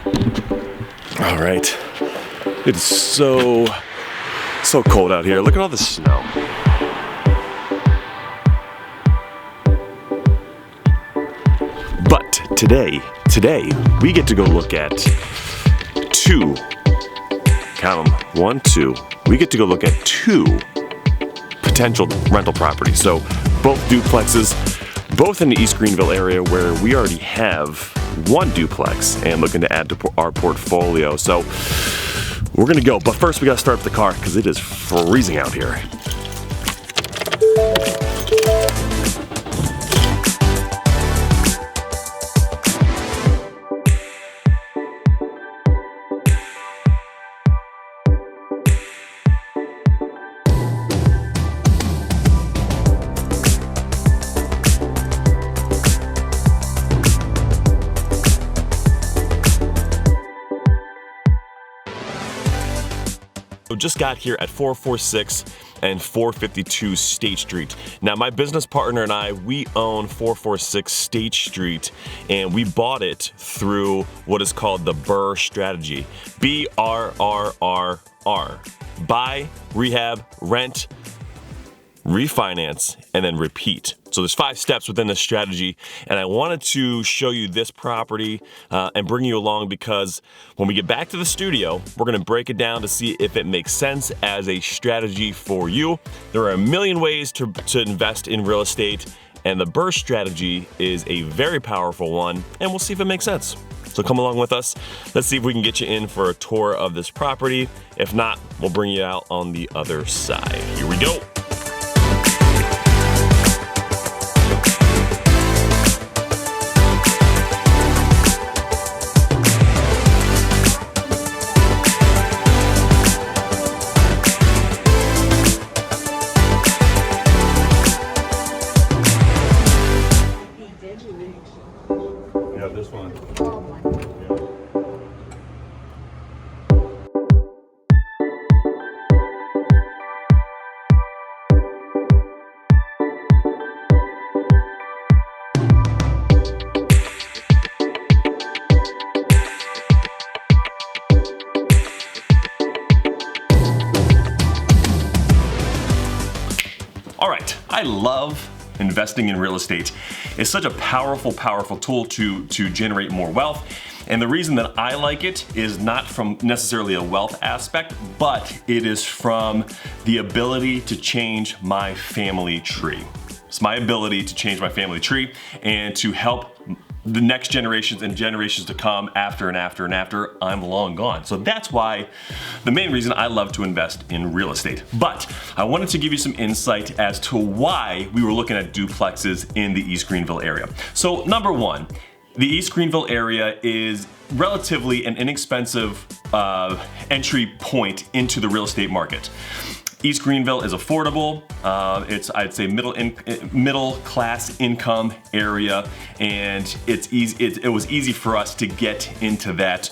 All right. It is so cold out here. Look at all the snow. But today we get to go look at two. Count them. 1, 2. We get to go look at two potential rental properties. So both duplexes, both in the East Greenville area where we already have one duplex and looking to add to our portfolio. So we're gonna go, but first we gotta start up the car because it is freezing out here. Just got here at 446 and 452 State Street. Now my business partner and I, we own 446 State Street, and we bought it through what is called the BRRRR Strategy. B.R.R.R.R. Buy, rehab, rent, refinance, and then repeat. So there's 5 steps within this strategy, and I wanted to show you this property and bring you along because when we get back to the studio, we're gonna break it down to see if it makes sense as a strategy for you. There are a million ways to invest in real estate, and the BRRRR Strategy is a very powerful one, and we'll see if it makes sense. So come along with us. Let's see if we can get you in for a tour of this property. If not, we'll bring you out on the other side. Here we go. This one. All right, I love investing in real estate. Is such a powerful tool to generate more wealth. And the reason that I like it is not from necessarily a wealth aspect, but it is from the ability to change my family tree. It's my ability to change my family tree and to help the next generations and generations to come after and after and after I'm long gone. So that's why, the main reason I love to invest in real estate. But I wanted to give you some insight as to why we were looking at duplexes in the East Greenville area. So number one, the East Greenville area is relatively an inexpensive entry point into the real estate market. East Greenville is affordable. It's, I'd say, middle class income area, and it's easy. It was easy for us to get into that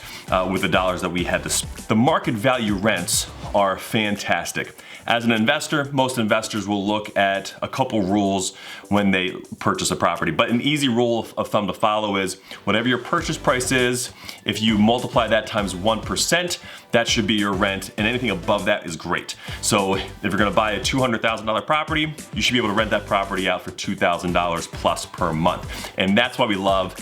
with the dollars that we had to spend. The market value rents are fantastic. As an investor, most investors will look at a couple rules when they purchase a property, but an easy rule of thumb to follow is whatever your purchase price is, if you multiply that times 1%, that should be your rent, and anything above that is great. So if you're gonna buy a $200,000 property, you should be able to rent that property out for $2,000 plus per month. And that's why we love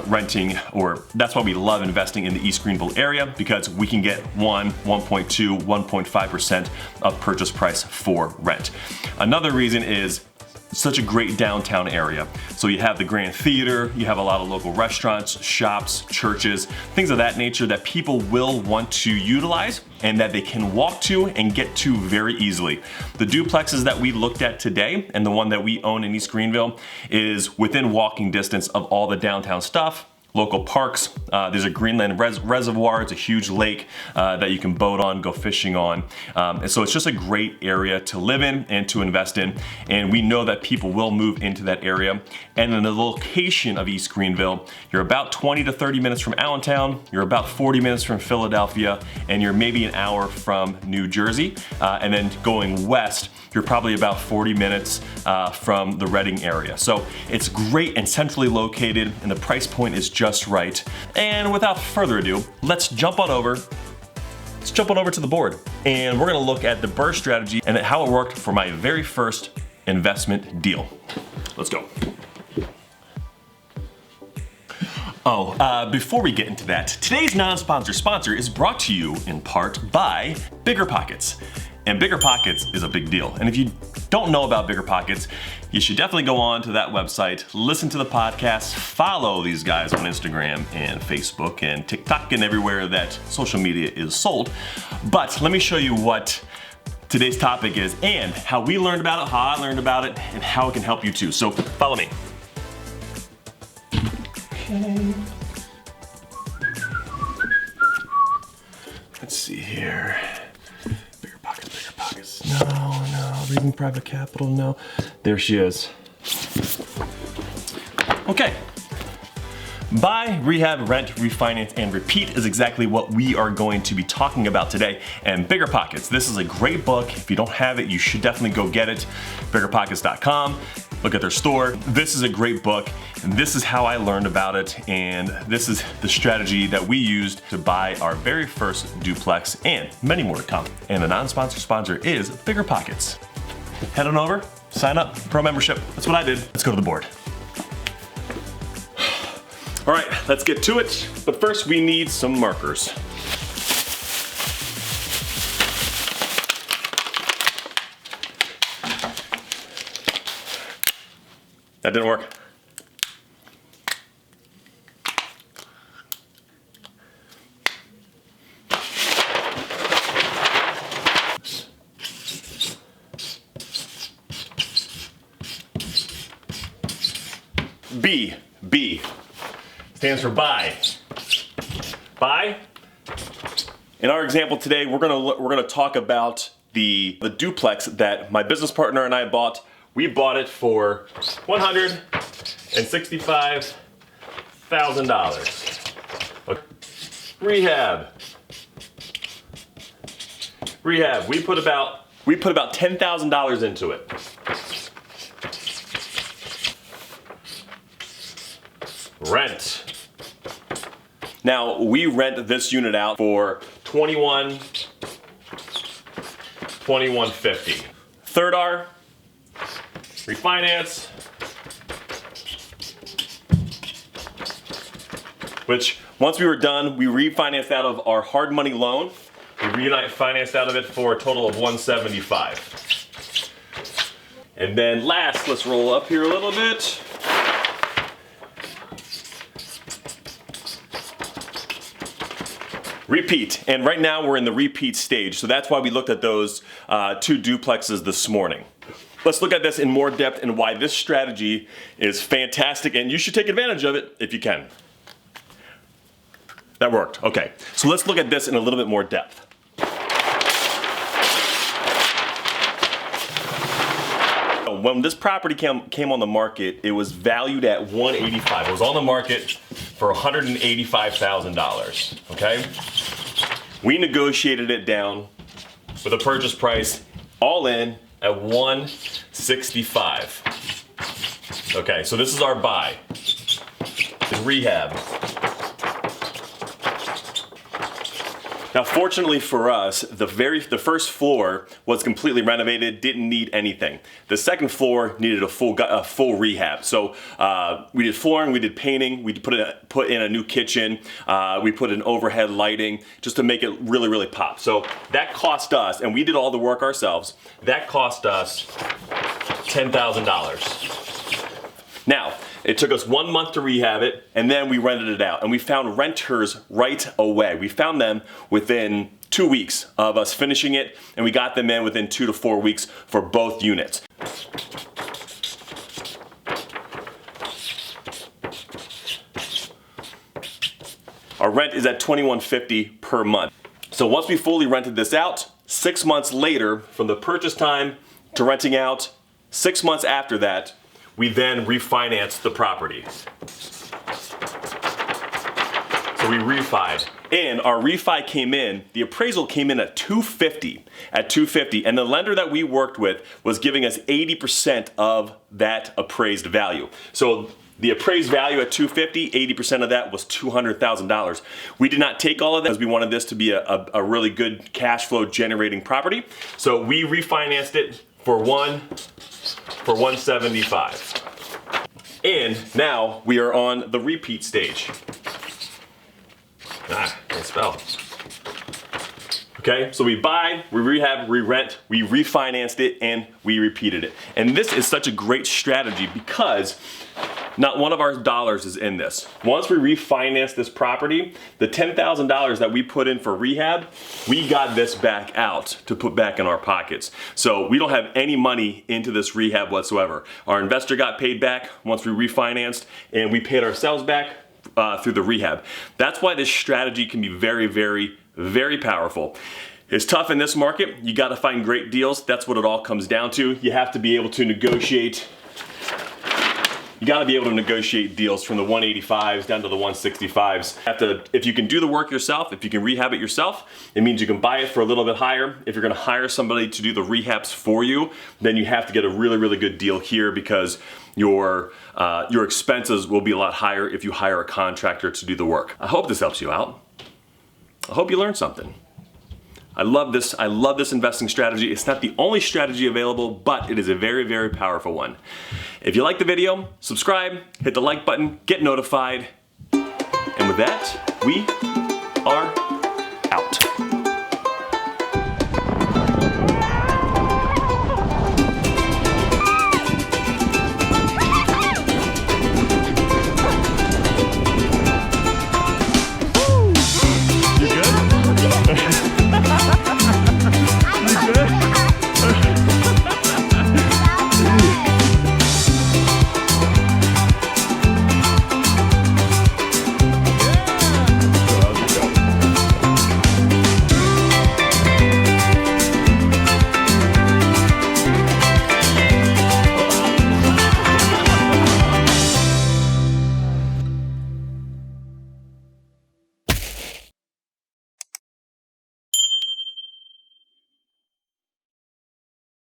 renting, or that's why we love investing in the East Greenville area, because we can get 1.2, 1.5% of purchase price for rent. Another reason is such a great downtown area. So you have the Grand Theater, you have a lot of local restaurants, shops, churches, things of that nature that people will want to utilize and that they can walk to and get to very easily. The duplexes that we looked at today and the one that we own in East Greenville is within walking distance of all the downtown stuff. Local parks, there's a Greenland reservoir, it's a huge lake that you can boat on, go fishing on. And so it's just a great area to live in and to invest in. And we know that people will move into that area. And in the location of East Greenville, you're about 20 to 30 minutes from Allentown, you're about 40 minutes from Philadelphia, and you're maybe an hour from New Jersey. And then going west, you're probably about 40 minutes from the Reading area. So it's great and centrally located, and the price point is just right. And without further ado, let's jump on over to the board. And we're gonna look at the BRRRR strategy and how it worked for my very first investment deal. Let's go. Before we get into that, today's non-sponsor sponsor is brought to you in part by BRRRR. And BRRRR is a big deal. And if you don't know about BRRRR, you should definitely go on to that website, listen to the podcast, follow these guys on Instagram and Facebook and TikTok and everywhere that social media is sold. But let me show you what today's topic is and how we learned about it, how I learned about it, and how it can help you too. So follow me. Okay. Let's see here. BRRRR. No, reading private capital, no. There she is. Okay. Buy, rehab, rent, refinance, and repeat is exactly what we are going to be talking about today. And BRRRR, this is a great book. If you don't have it, you should definitely go get it. BRRRRpockets.com. Look at their store. This is a great book, and this is how I learned about it, and this is the strategy that we used to buy our very first duplex, and many more to come. And the non-sponsor sponsor is BRRRR. Head on over, sign up, pro membership. That's what I did. Let's go to the board. All right, let's get to it. But first we need some markers. That didn't work. B stands for buy. Buy. In our example today, we're gonna talk about the duplex that my business partner and I bought. We bought it for $165,000. Okay. Rehab. We put about $10,000 into it. Rent. Now we rent this unit out for $21,50. Third R. Refinance, which once we were done, we refinanced out of our hard money loan. We refinanced out of it for a total of $175. And then last, let's roll up here a little bit. Repeat, and right now we're in the repeat stage, so that's why we looked at those two duplexes this morning. Let's look at this in more depth and why this strategy is fantastic and you should take advantage of it if you can. That worked, okay. So let's look at this in a little bit more depth. When this property came on the market, it was valued at $185,000. It was on the market for $185,000, okay? We negotiated it down with a purchase price all in at $165,000. Okay, so this is our buy. Rehab. Now, fortunately for us, the first floor was completely renovated, didn't need anything. The second floor needed a full rehab. So we did flooring, we did painting, we put in a new kitchen, we put in overhead lighting just to make it really, really pop. So that cost us, and we did all the work ourselves, that cost us $10,000. Now, it took us 1 month to rehab it, and then we rented it out. And we found renters right away. We found them within 2 weeks of us finishing it, and we got them in within 2 to 4 weeks for both units. Our rent is at $21.50 per month. So once we fully rented this out, 6 months later, from the purchase time to renting out, 6 months after that, we then refinanced the property. So we refied. And our refi came in, the appraisal came in at $250, and the lender that we worked with was giving us 80% of that appraised value. So The appraised value at $250,000, 80% of that was $200,000. We did not take all of that because we wanted this to be a really good cash flow generating property. So we refinanced it for $175,000. And now we are on the repeat stage. Can't spell. Okay, so we buy, we rehab, we rent, we refinanced it, and we repeated it. And this is such a great strategy because not one of our dollars is in this. Once we refinance this property, the $10,000 that we put in for rehab, we got this back out to put back in our pockets. So we don't have any money into this rehab whatsoever. Our investor got paid back once we refinanced, and we paid ourselves back through the rehab. That's why this strategy can be very, very, very powerful. It's tough in this market. You got to find great deals. That's what it all comes down to. You have to be able to negotiate. You got to be able to negotiate deals from the 185s down to the 165s. If you can do the work yourself, if you can rehab it yourself, it means you can buy it for a little bit higher. If you're going to hire somebody to do the rehabs for you, then you have to get a really, really good deal here because your expenses will be a lot higher if you hire a contractor to do the work. I hope this helps you out. I hope you learned something. I love this investing strategy. It's not the only strategy available, but it is a very, very powerful one. If you like the video, subscribe, hit the like button, get notified. And with that, we